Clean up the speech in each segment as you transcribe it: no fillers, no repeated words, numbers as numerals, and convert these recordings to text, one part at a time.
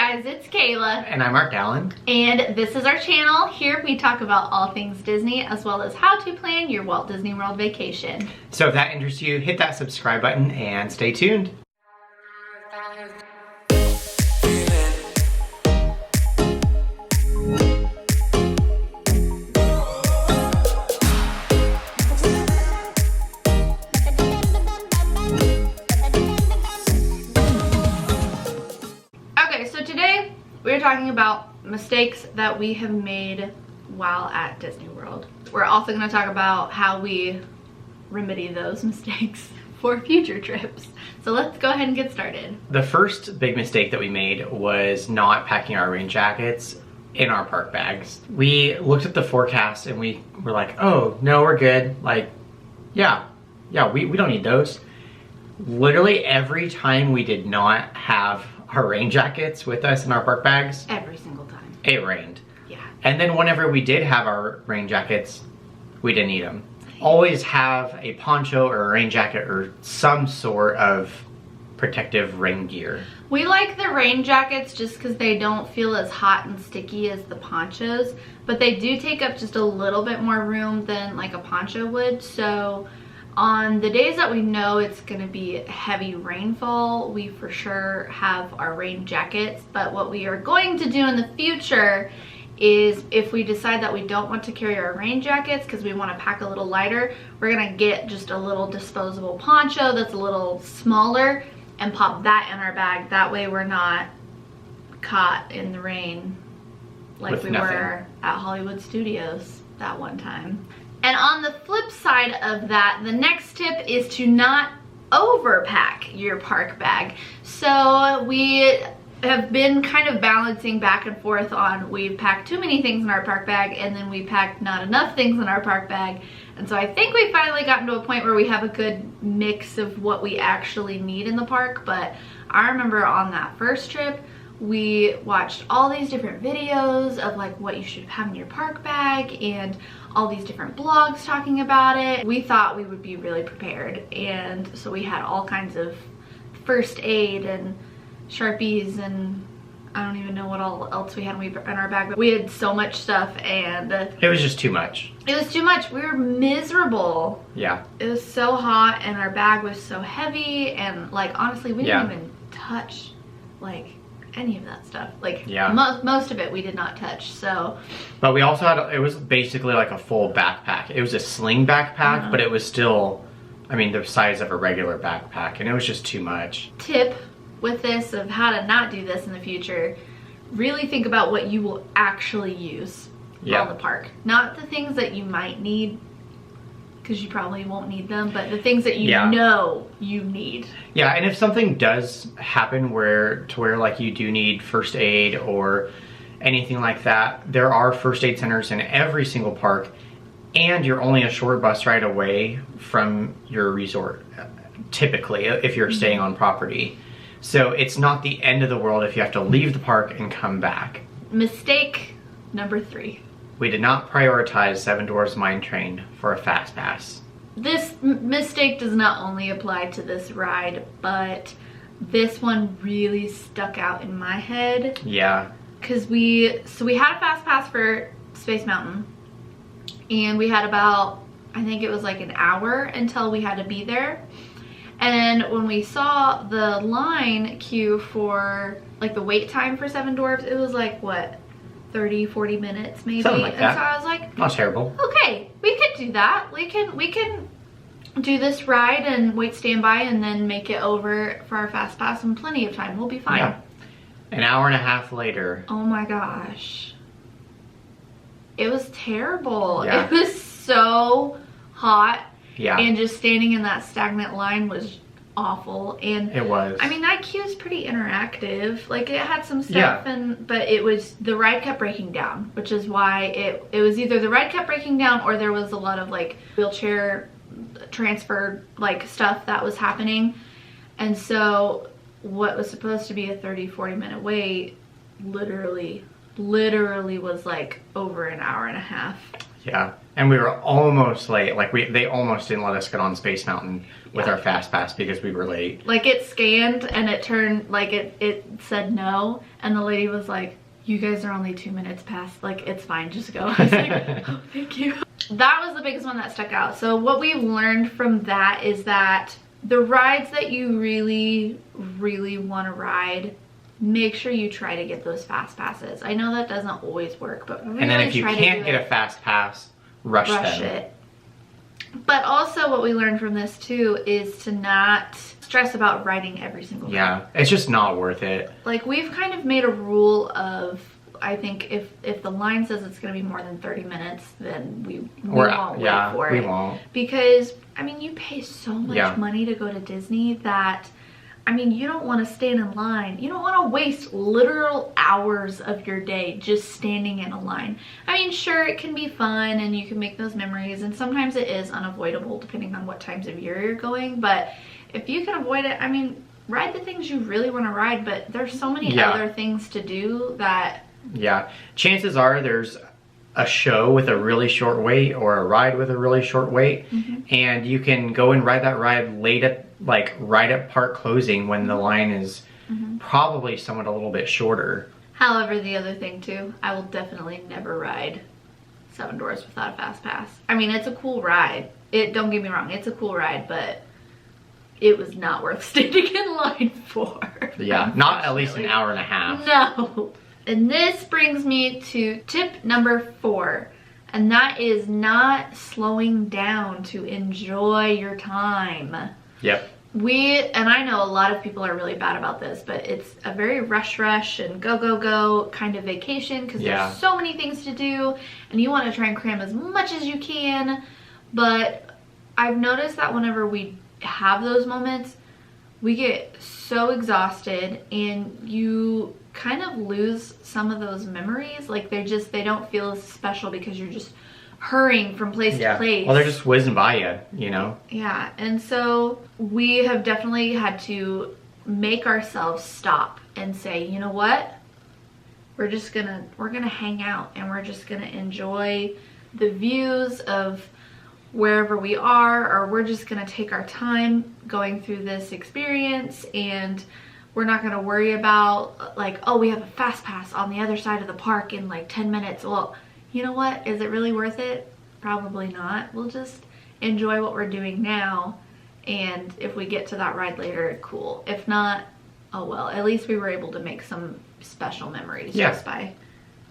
guys, it's Kayla. And I'm Mark Allen. And this is our channel. Here we talk about all things Disney, as well as how to plan your Walt Disney World vacation. So if that interests you, hit that subscribe button and stay tuned. We're talking about mistakes that we have made while at Disney World. We're also going to talk about how we remedy those mistakes for future trips. So let's go ahead and get started. The first big mistake that we made was not packing our rain jackets in our park bags. We looked at the forecast and we were like, oh, no, we're good. Like, yeah, we don't need those. Literally every time we did not have our rain jackets with us in our park bags. Every single time. It rained. Yeah. And then whenever we did have our rain jackets, we didn't need them. Always have a poncho or a rain jacket or some sort of protective rain gear. We like the rain jackets just because they don't feel as hot and sticky as the ponchos, but they do take up just a little bit more room than like a poncho would. So on the days that we know it's going to be heavy rainfall, we for sure have our rain jackets. But what we are going to do in the future is, if we decide that we don't want to carry our rain jackets because we want to pack a little lighter, we're going to get just a little disposable poncho that's a little smaller and pop that in our bag. That way we're not caught in the rain like we were at Hollywood Studios that one time. And on the flip side of that, the next tip is to not overpack your park bag. So we have been kind of balancing back and forth on, we've packed too many things in our park bag and then we packed not enough things in our park bag. And so I think we finally gotten to a point where we have a good mix of what we actually need in the park. But I remember on that first trip, we watched all these different videos of like what you should have in your park bag and all these different blogs talking about it. We thought we would be really prepared, and so we had all kinds of first aid and Sharpies and I don't even know what all else we had in our bag, but we had so much stuff and it was just too much. It was too much. We were miserable. Yeah. It was so hot and our bag was so heavy, and like honestly we didn't even touch like any of that stuff. Like most of it we did not touch. So but we also had, it was basically like a full backpack. It was a sling backpack, but it was still, I mean, the size of a regular backpack, and it was just too much. Tip with this of how to not do this in the future: really think about what you will actually use on the park, not the things that you might need, because you probably won't need them, but the things that you know you need. Yeah, and if something does happen where like you do need first aid or anything like that, there are first aid centers in every single park, and you're only a short bus ride away from your resort, typically, if you're staying on property. So it's not the end of the world if you have to leave the park and come back. Mistake number 3. We did not prioritize Seven Dwarfs Mine Train for a fast pass. This mistake does not only apply to this ride, but this one really stuck out in my head. Yeah. Because we had a fast pass for Space Mountain, and we had about, I think it was like an hour until we had to be there. And when we saw the line queue for like the wait time for Seven Dwarfs, it was like what, 30-40 minutes maybe. Something like that. And so I was like, not terrible. Okay, we could do that. We can do this ride and wait standby and then make it over for our fast pass in plenty of time. We'll be fine. Yeah. An hour and a half later. Oh my gosh. It was terrible. Yeah. It was so hot. Yeah. And just standing in that stagnant line was awful. And it was. I mean, that queue is pretty interactive. Like, it had some stuff, but it was, the ride kept breaking down, which is why it was either the ride kept breaking down or there was a lot of like wheelchair transfer like stuff that was happening. And so what was supposed to be a 30-40 minute wait literally was like over an hour and a half. Yeah, and we were almost late. Like they almost didn't let us get on Space Mountain with our fast pass because we were late. Like it scanned and it turned, like it said no, and the lady was like, you guys are only 2 minutes past, like it's fine, just go. I was like, oh, thank you. That was the biggest one that stuck out. So what we've learned from that is that the rides that you really, really want to ride, make sure you try to get those fast passes. I know that doesn't always work, but really and then if you try can't get a fast pass, rush them. it. But also what we learned from this too is to not stress about riding every single ride. Yeah, it's just not worth it. Like we've kind of made a rule of, I think if the line says it's going to be more than 30 minutes, then we won't wait for it. We won't. Because, I mean, you pay so much money to go to Disney that, I mean, you don't want to stand in line. You don't want to waste literal hours of your day just standing in a line. I mean, sure, it can be fun and you can make those memories, and sometimes it is unavoidable depending on what times of year you're going, but if you can avoid it, I mean, ride the things you really want to ride, but there's so many other things to do that... Yeah, chances are there's a show with a really short wait or a ride with a really short wait, and you can go and ride that ride late at, like, right at park closing when the line is probably somewhat a little bit shorter. However, the other thing too, I will definitely never ride Seven Dwarfs without a fast pass. I mean, it's a cool ride. Don't get me wrong, it's a cool ride, but it was not worth standing in line for. Yeah, not at least an hour and a half. No. And this brings me to tip number 4, and that is not slowing down to enjoy your time. Yep. And I know a lot of people are really bad about this, but it's a very rush and go kind of vacation because there's so many things to do and you want to try and cram as much as you can. But I've noticed that whenever we have those moments, we get so exhausted and you kind of lose some of those memories. Like they don't feel as special because you're just hurrying from place to place. Well, they're just whizzing by you, you know? Yeah, and so we have definitely had to make ourselves stop and say, you know what? We're gonna hang out and we're just gonna enjoy the views of wherever we are, or we're just gonna take our time going through this experience, and we're not gonna worry about like, oh, we have a fast pass on the other side of the park in like 10 minutes. Well, you know what? Is it really worth it? Probably not. We'll just enjoy what we're doing now, and if we get to that ride later, cool. If not, oh well. At least we were able to make some special memories just by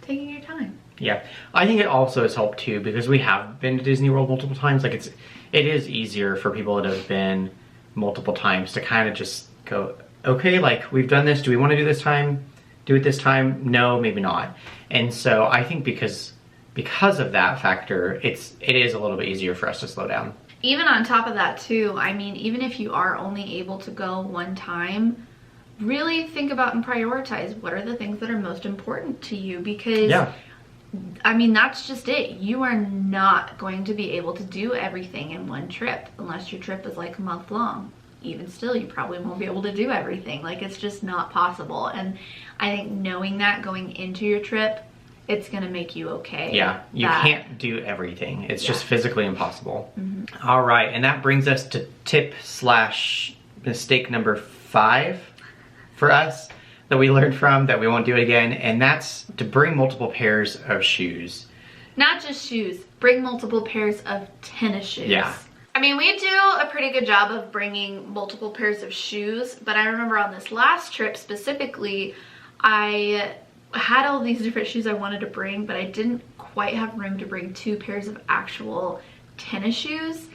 taking your time. Yeah, I think it also has helped too because we have been to Disney World multiple times. Like it is easier for people that have been multiple times to kind of just go, okay, like we've done this. Do we want to do this time? Do it this time? No, maybe not. And so I think because of that factor, it is a little bit easier for us to slow down. Even on top of that too, I mean, even if you are only able to go one time, really think about and prioritize what are the things that are most important to you, because I mean, that's just it. You are not going to be able to do everything in one trip unless your trip is like a month long. Even still, you probably won't be able to do everything. Like, it's just not possible. And I think knowing that going into your trip, it's gonna make you okay. Yeah, you can't do everything. It's just physically impossible. All right, and that brings us to tip/mistake number 5 for us that we learned from, that we won't do it again, and that's to bring multiple pairs of shoes. Not just shoes, bring multiple pairs of tennis shoes. Yeah. I mean, we do a pretty good job of bringing multiple pairs of shoes, but I remember on this last trip specifically, I had all these different shoes I wanted to bring, but I didn't quite have room to bring 2 pairs of actual tennis shoes.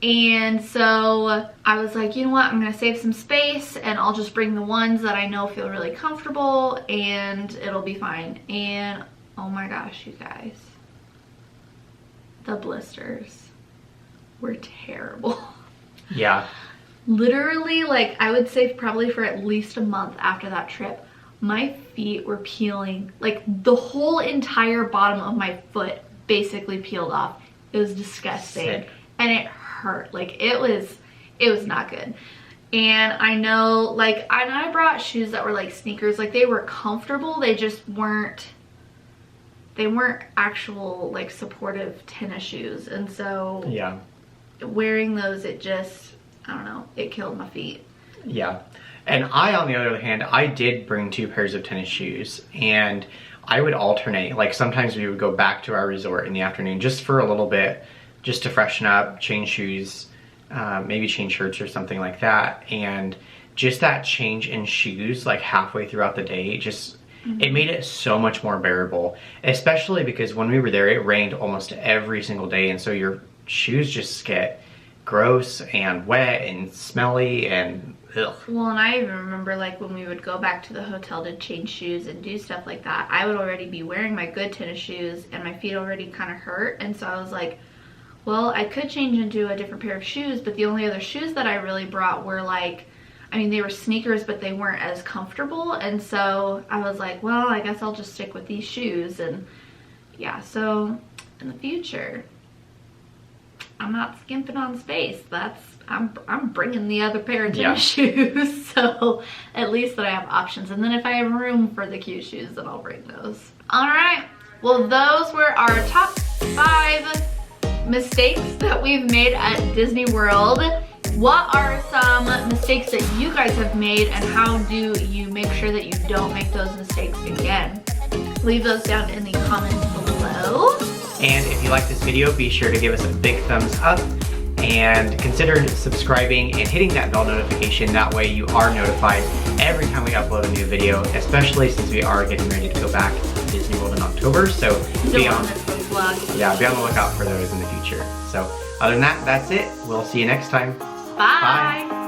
And so I was like, you know what, I'm gonna save some space and I'll just bring the ones that I know feel really comfortable and it'll be fine. And oh my gosh, you guys, the blisters were terrible. Yeah. Literally, like, I would say probably for at least a month after that trip, my feet were peeling. Like, the whole entire bottom of my foot basically peeled off. It was disgusting. Sick. And it hurt. Like, it was not good. And I know, like, I brought shoes that were like sneakers. Like, they were comfortable, they just weren't they weren't actual like supportive tennis shoes, and so yeah, wearing those, it just, I don't know, it killed my feet. Yeah. And I, on the other hand, I did bring 2 pairs of tennis shoes, and I would alternate. Like sometimes we would go back to our resort in the afternoon just for a little bit, just to freshen up, change shoes, maybe change shirts or something like that. And just that change in shoes like halfway throughout the day, just it made it so much more bearable, especially because when we were there, it rained almost every single day. And so your shoes just get gross and wet and smelly and ugh. Well, and I even remember like when we would go back to the hotel to change shoes and do stuff like that, I would already be wearing my good tennis shoes and my feet already kind of hurt. And so I was like, well, I could change into a different pair of shoes, but the only other shoes that I really brought were like, I mean, they were sneakers, but they weren't as comfortable. And so I was like, well, I guess I'll just stick with these shoes. And yeah, so in the future, I'm not skimping on space. I'm bringing the other pair of tennis shoes, so at least that I have options. And then if I have room for the cute shoes, then I'll bring those. All right, well, those were our top 5 mistakes that we've made at Disney World. What are some mistakes that you guys have made, and how do you make sure that you don't make those mistakes again? Leave those down in the comments below. And if you like this video, be sure to give us a big thumbs up and consider subscribing and hitting that bell notification. That way you are notified every time we upload a new video, especially since we are getting ready to go back to Disney World in October. So be on the lookout for those in the future. So other than that, that's it. We'll see you next time. Bye. Bye.